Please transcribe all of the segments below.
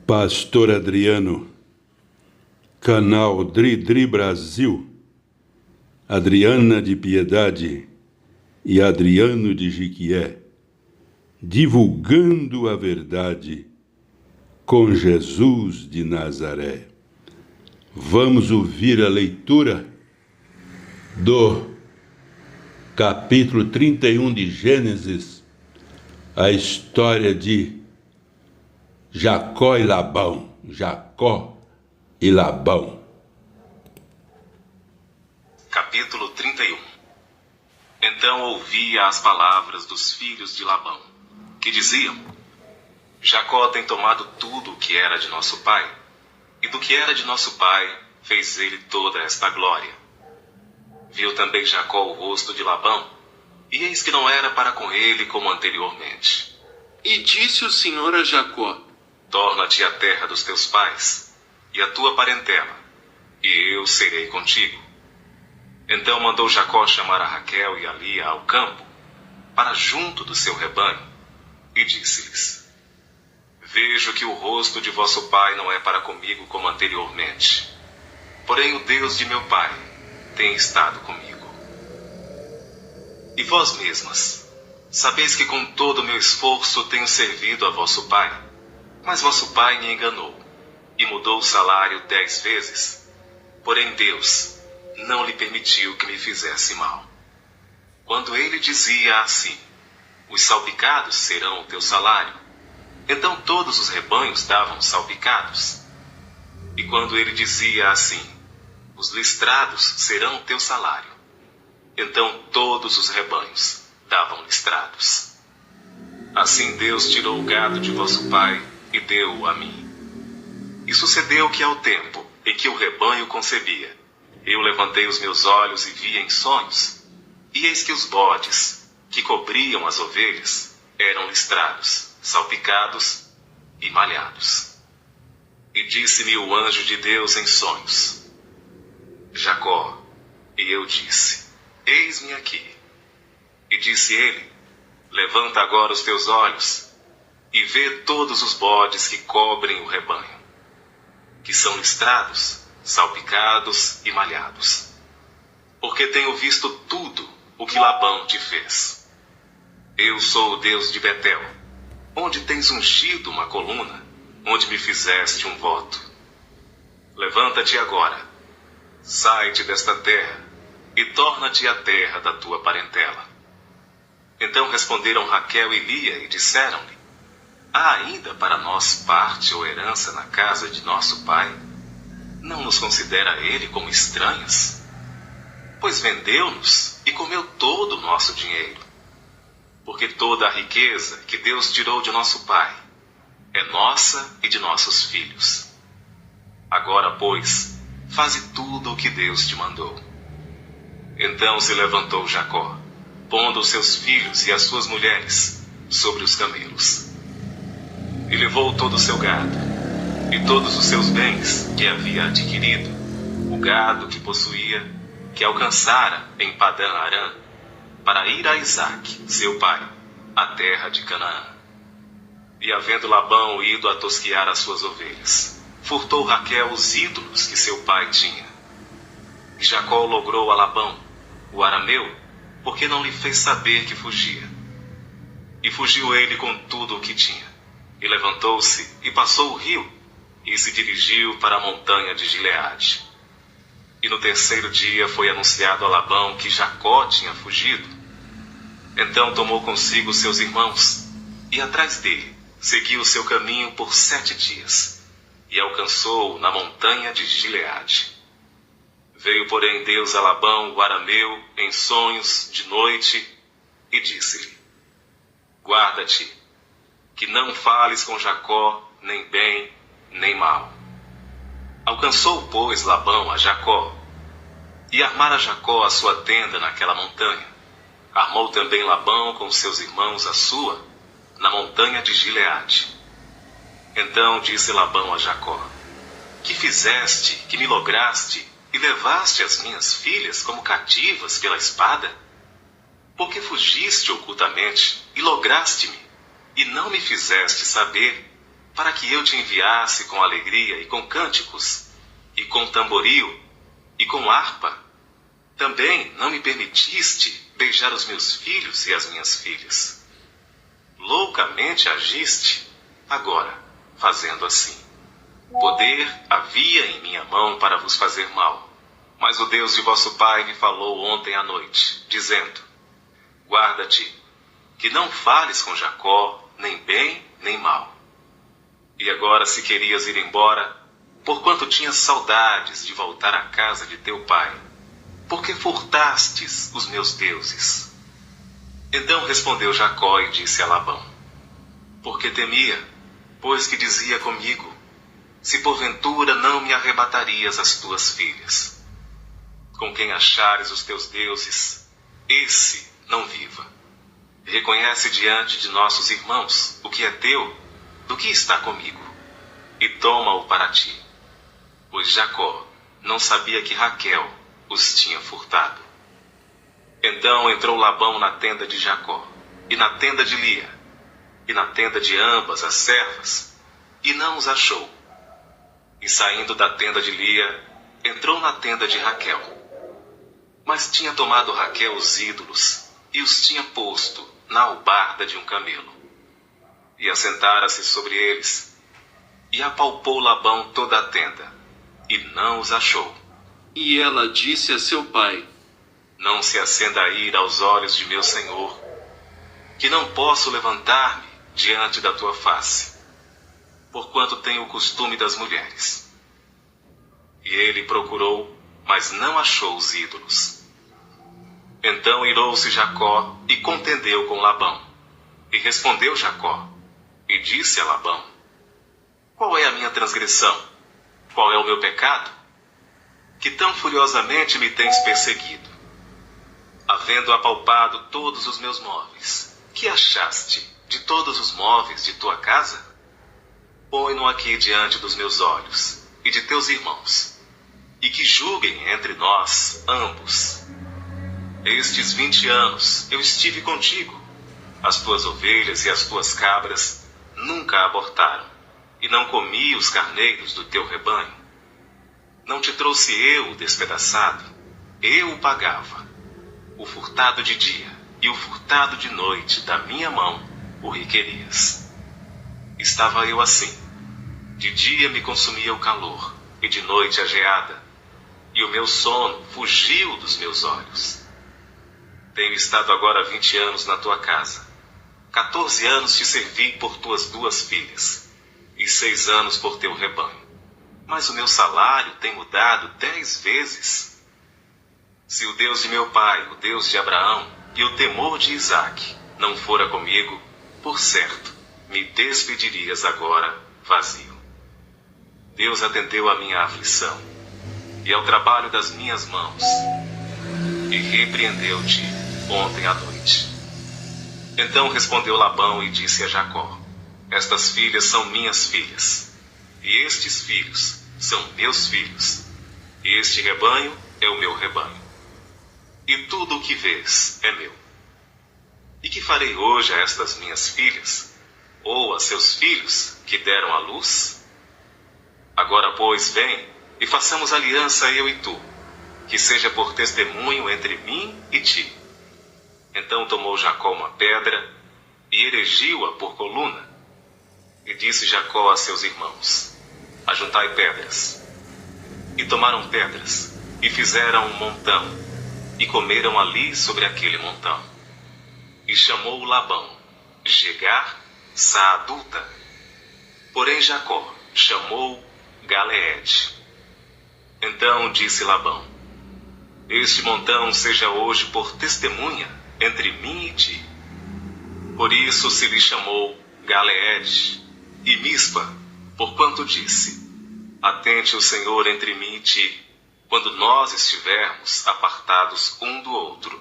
Pastor Adriano, canal Dri Brasil, Adriana de Piedade e Adriano de Jiquié, divulgando a verdade com Jesus de Nazaré. Vamos ouvir a leitura do capítulo 31 de Gênesis, a história de Jacó e Labão. Capítulo 31. Então ouvia as palavras dos filhos de Labão, que diziam: Jacó tem tomado tudo o que era de nosso pai, e do que era de nosso pai fez ele toda esta glória. Viu também Jacó o rosto de Labão, e eis que não era para com ele como anteriormente. E disse o Senhor a Jacó: Torna-te à terra dos teus pais, e à tua parentela, e eu serei contigo. Então mandou Jacó chamar a Raquel e a Lia ao campo, para junto do seu rebanho, e disse-lhes: Vejo que o rosto de vosso pai não é para comigo como anteriormente, porém o Deus de meu pai tem estado comigo. E vós mesmas, sabeis que com todo o meu esforço tenho servido a vosso pai, mas vosso pai me enganou, e mudou o salário 10 vezes. Porém Deus não lhe permitiu que me fizesse mal. Quando ele dizia assim: Os salpicados serão o teu salário, então todos os rebanhos davam salpicados. E quando ele dizia assim: Os listrados serão o teu salário, então todos os rebanhos davam listrados. Assim Deus tirou o gado de vosso pai e deu-o a mim. E sucedeu que ao tempo em que o rebanho concebia, eu levantei os meus olhos e vi em sonhos, e eis que os bodes, que cobriam as ovelhas, eram listrados, salpicados e malhados. E disse-me o anjo de Deus em sonhos: Jacó. E eu disse: Eis-me aqui. E disse ele: Levanta agora os teus olhos, e vê todos os bodes que cobrem o rebanho, que são listrados, salpicados e malhados. Porque tenho visto tudo o que Labão te fez. Eu sou o Deus de Betel, onde tens ungido uma coluna, onde me fizeste um voto. Levanta-te agora, sai-te desta terra, e torna-te à terra da tua parentela. Então responderam Raquel e Lia e disseram-lhe: Há ainda para nós parte ou herança na casa de nosso pai? Não nos considera ele como estranhas? Pois vendeu-nos e comeu todo o nosso dinheiro. Porque toda a riqueza que Deus tirou de nosso pai é nossa e de nossos filhos. Agora, pois, faze tudo o que Deus te mandou. Então se levantou Jacó, pondo os seus filhos e as suas mulheres sobre os camelos. E levou todo o seu gado, e todos os seus bens que havia adquirido, o gado que possuía, que alcançara em Padã Arã, para ir a Isaque, seu pai, à terra de Canaã. E havendo Labão ido a tosquiar as suas ovelhas, furtou Raquel os ídolos que seu pai tinha. E Jacó logrou a Labão, o arameu, porque não lhe fez saber que fugia. E fugiu ele com tudo o que tinha. E levantou-se e passou o rio, e se dirigiu para a montanha de Gileade. E no terceiro dia foi anunciado a Labão que Jacó tinha fugido. Então tomou consigo seus irmãos, e atrás dele seguiu o seu caminho por 7 dias, e alcançou-o na montanha de Gileade. Veio, porém, Deus a Labão, o arameu, em sonhos de noite, e disse-lhe: Guarda-te, que não fales com Jacó, nem bem, nem mal. Alcançou, pois, Labão a Jacó, e armara Jacó a sua tenda naquela montanha. Armou também Labão com seus irmãos a sua, na montanha de Gileade. Então disse Labão a Jacó: Que fizeste, que me lograste, e levaste as minhas filhas como cativas pela espada? Porque fugiste ocultamente, e lograste-me, e não me fizeste saber, para que eu te enviasse com alegria e com cânticos, e com tamboril, e com harpa. Também não me permitiste beijar os meus filhos e as minhas filhas. Loucamente agiste, agora, fazendo assim. Poder havia em minha mão para vos fazer mal, mas o Deus de vosso pai me falou ontem à noite, dizendo: guarda-te, que não fales com Jacó, nem bem, nem mal. E agora, se querias ir embora, porquanto tinhas saudades de voltar à casa de teu pai, porque furtastes os meus deuses? Então respondeu Jacó e disse a Labão: porque temia, pois que dizia comigo: se porventura não me arrebatarias as tuas filhas. Com quem achares os teus deuses, esse não viva. Reconhece diante de nossos irmãos o que é teu, do que está comigo, e toma-o para ti. Pois Jacó não sabia que Raquel os tinha furtado. Então entrou Labão na tenda de Jacó, e na tenda de Lia, e na tenda de ambas as servas, e não os achou. E saindo da tenda de Lia, entrou na tenda de Raquel. Mas tinha tomado Raquel os ídolos, e os tinha posto na albarda de um camelo. E assentara-se sobre eles, e apalpou Labão toda a tenda, e não os achou. E ela disse a seu pai: não se acenda a ira aos olhos de meu senhor, que não posso levantar-me diante da tua face, porquanto tenho o costume das mulheres. E ele procurou, mas não achou os ídolos. Então irou-se Jacó e contendeu com Labão. E respondeu Jacó, e disse a Labão: qual é a minha transgressão? Qual é o meu pecado? Que tão furiosamente me tens perseguido? Havendo apalpado todos os meus móveis, que achaste de todos os móveis de tua casa? Põe-no aqui diante dos meus olhos e de teus irmãos, e que julguem entre nós ambos. Estes 20 anos eu estive contigo. As tuas ovelhas e as tuas cabras nunca abortaram, e não comi os carneiros do teu rebanho. Não te trouxe eu o despedaçado, eu o pagava. O furtado de dia e o furtado de noite da minha mão o requerias. Estava eu assim: de dia me consumia o calor, e de noite a geada, e o meu sono fugiu dos meus olhos. Tenho estado agora 20 anos na tua casa. 14 anos te servi por tuas 2 filhas, e 6 anos por teu rebanho. Mas o meu salário tem mudado 10 vezes. Se o Deus de meu pai, o Deus de Abraão, e o temor de Isaque não fora comigo, por certo, me despedirias agora vazio. Deus atendeu à minha aflição, e ao trabalho das minhas mãos, e repreendeu-te ontem à noite. Então respondeu Labão e disse a Jacó: estas filhas são minhas filhas, e estes filhos são meus filhos, e este rebanho é o meu rebanho, e tudo o que vês é meu. E que farei hoje a estas minhas filhas, ou a seus filhos que deram à luz? Agora, pois, vem, e façamos aliança eu e tu, que seja por testemunho entre mim e ti. Então tomou Jacó uma pedra, e erigiu-a por coluna. E disse Jacó a seus irmãos: ajuntai pedras. E tomaram pedras, e fizeram um montão, e comeram ali sobre aquele montão. E chamou Labão Jegar Saadulta. Porém Jacó chamou Galeede. Então disse Labão: este montão seja hoje por testemunha entre mim e ti. Por isso se lhe chamou Galeede. E Mispa, porquanto disse: atente o Senhor entre mim e ti, quando nós estivermos apartados um do outro.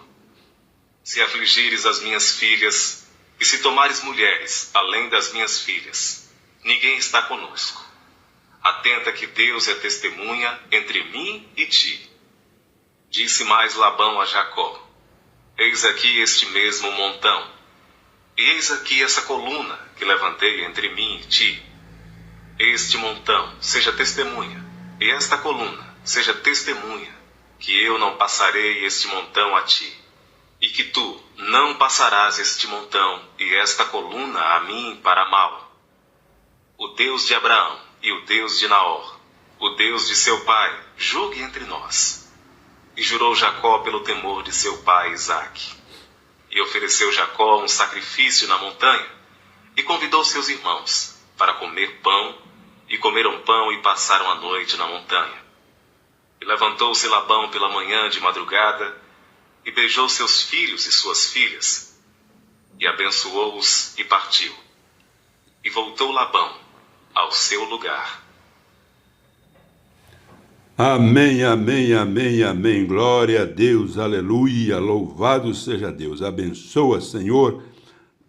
Se afligires as minhas filhas, e se tomares mulheres além das minhas filhas, ninguém está conosco. Atenta que Deus é testemunha entre mim e ti. Disse mais Labão a Jacó: eis aqui este mesmo montão, e eis aqui essa coluna que levantei entre mim e ti. Este montão seja testemunha, e esta coluna seja testemunha, que eu não passarei este montão a ti, e que tu não passarás este montão e esta coluna a mim para mal. O Deus de Abraão e o Deus de Naor, o Deus de seu pai, julgue entre nós. E jurou Jacó pelo temor de seu pai Isaque. E ofereceu Jacó um sacrifício na montanha, e convidou seus irmãos para comer pão, e comeram pão e passaram a noite na montanha. E levantou-se Labão pela manhã de madrugada, e beijou seus filhos e suas filhas, e abençoou-os e partiu. E voltou Labão ao seu lugar. Amém, amém, amém, amém. Glória a Deus, aleluia. Louvado seja Deus. Abençoa, Senhor,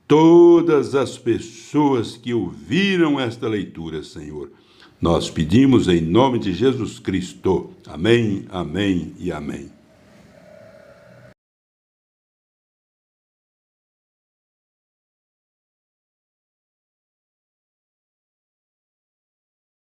todas as pessoas que ouviram esta leitura, Senhor. Nós pedimos em nome de Jesus Cristo. Amém, amém e amém.